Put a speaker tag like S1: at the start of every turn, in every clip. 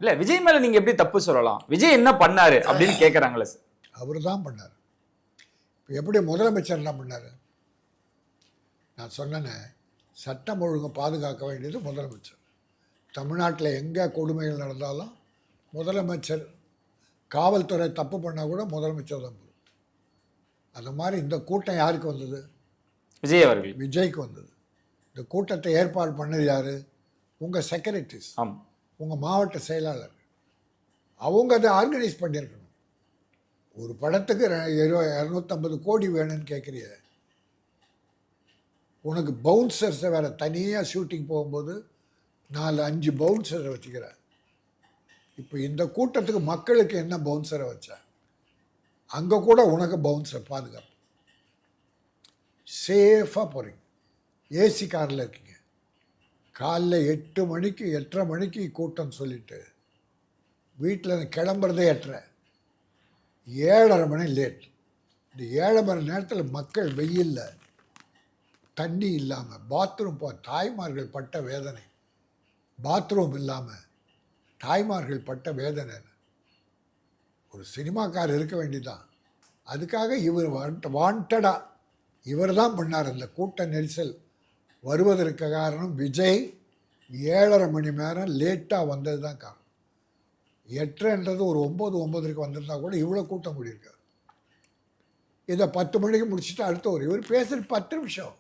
S1: இல்ல விஜய் மேல நீங்க எப்படி தப்பு சொல்லலாம்? விஜய் என்ன பண்ணாரு அப்படின்னு கேக்குறாங்களே சார்.
S2: அவர் தான் பண்ணார். இப்போ எப்படி முதலமைச்சர் என்ன பண்ணார்? நான் சொன்னேனே, சட்டம் ஒழுங்கு பாதுகாக்க வேண்டியது முதலமைச்சர். தமிழ்நாட்டில் எங்கே கொடுமைகள் நடந்தாலும் முதலமைச்சர், காவல்துறை தப்பு பண்ணால் கூட முதலமைச்சர் தான் போகும். அந்த மாதிரி இந்த கூட்டம் யாருக்கு வந்தது?
S1: விஜய் அவர்கள்.
S2: விஜய்க்கு வந்தது. இந்த கூட்டத்தை ஏற்பாடு பண்ணது யார்? உங்கள் செக்ரட்டரிஸ், உங்கள் மாவட்ட செயலாளர். அவங்க அதை ஆர்கனைஸ் பண்ணியிருக்கணும். ஒரு படத்துக்கு 250 கோடி வேணும்னு கேட்குறிய, உனக்கு பவுன்சர்ஸை வேறு தனியாக ஷூட்டிங் போகும்போது 4-5 பவுன்சரை வச்சுக்கிற. இப்போ இந்த கூட்டத்துக்கு மக்களுக்கு என்ன பவுன்சரை வச்சா? அங்கே கூட உனக்கு பவுன்சர் பாதுகாப்பு. சேஃபாக போகிறீங்க, ஏசி காரில் இருக்கீங்க. காலைல 8 மணிக்கு 8:30 மணிக்கு கூட்டம் சொல்லிவிட்டு வீட்டில் கிளம்புறதே 8:30, 7:30 மணி லேட். இந்த 7 மணி நேரத்தில் மக்கள் வெயிலில் தண்ணி இல்லாமல் பாத்ரூம் தாய்மார்கள் பட்ட வேதனை. பாத்ரூம் இல்லாமல் தாய்மார்கள் பட்ட வேதனை. ஒரு சினிமாக்கார் இருக்க வேண்டியதான். அதுக்காக இவர் வாண்டடாக இவர் தான் பண்ணார். அந்த கூட்ட நெரிசல் வருவதற்கு காரணம் விஜய் 7:30 மணி நேரம் லேட்டாக வந்தது தான் காரணம். 8:30ன்றது ஒரு 9-9:30 வந்திருந்தா கூட இவ்வளோ கூட்டம் கூடியிருக்காரு. இதை 10 மணிக்கு முடிச்சுட்டு அடுத்த இவர் பேசுகிற 10 நிமிஷம்.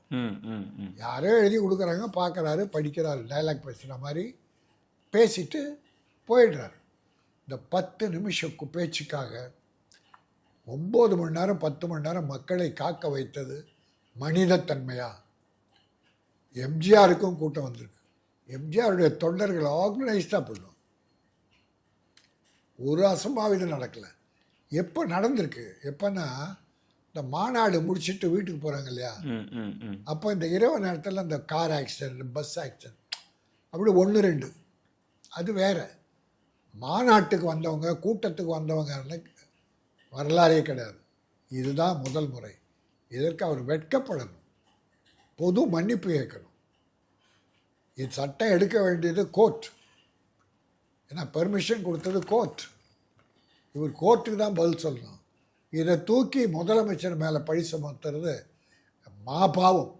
S2: யாரோ எழுதி கொடுக்குறாங்க, பார்க்குறாரு, படிக்கிறாரு, டைலாக் பேசுகிற மாதிரி பேசிட்டு போயிடுறாரு. இந்த 10 நிமிஷம் பேச்சுக்காக 9 மணி நேரம் 10 மணி நேரம் மக்களை காக்க வைத்தது மனிதத்தன்மையா? எம்ஜிஆருக்கும் கூட்டம் வந்திருக்கு. எம்ஜிஆருடைய தொண்டர்கள் ஆர்கனைஸ்டாக பண்ணும். ஒரு அசம்பாவிதம் நடக்கலை. எப்போ நடந்திருக்கு? எப்போன்னா இந்த மாநாடு முடிச்சுட்டு வீட்டுக்கு போகிறாங்க இல்லையா, அப்போ இந்த இரவு நேரத்தில் இந்த கார் ஆக்சிடென்ட், பஸ் ஆக்சிடென்ட், அப்படி 1-2 அது வேற. மாநாட்டுக்கு வந்தவங்க, கூட்டத்துக்கு வந்தவங்க வரலாறே கிடையாது. இதுதான் முதல் முறை. இதற்கு அவர் வெட்கப்படணும், பொது மன்னிப்பு கேட்கணும். இது சட்டம் எடுக்க வேண்டியது கோர்ட். ஏன்னா பெர்மிஷன் கொடுத்தது கோர்ட். இவர் கோர்ட்டுக்கு தான் பதில் சொல்லணும். இதை தூக்கி முதலமைச்சர் மேலே பழி சுமத்துறது மாபாவம்.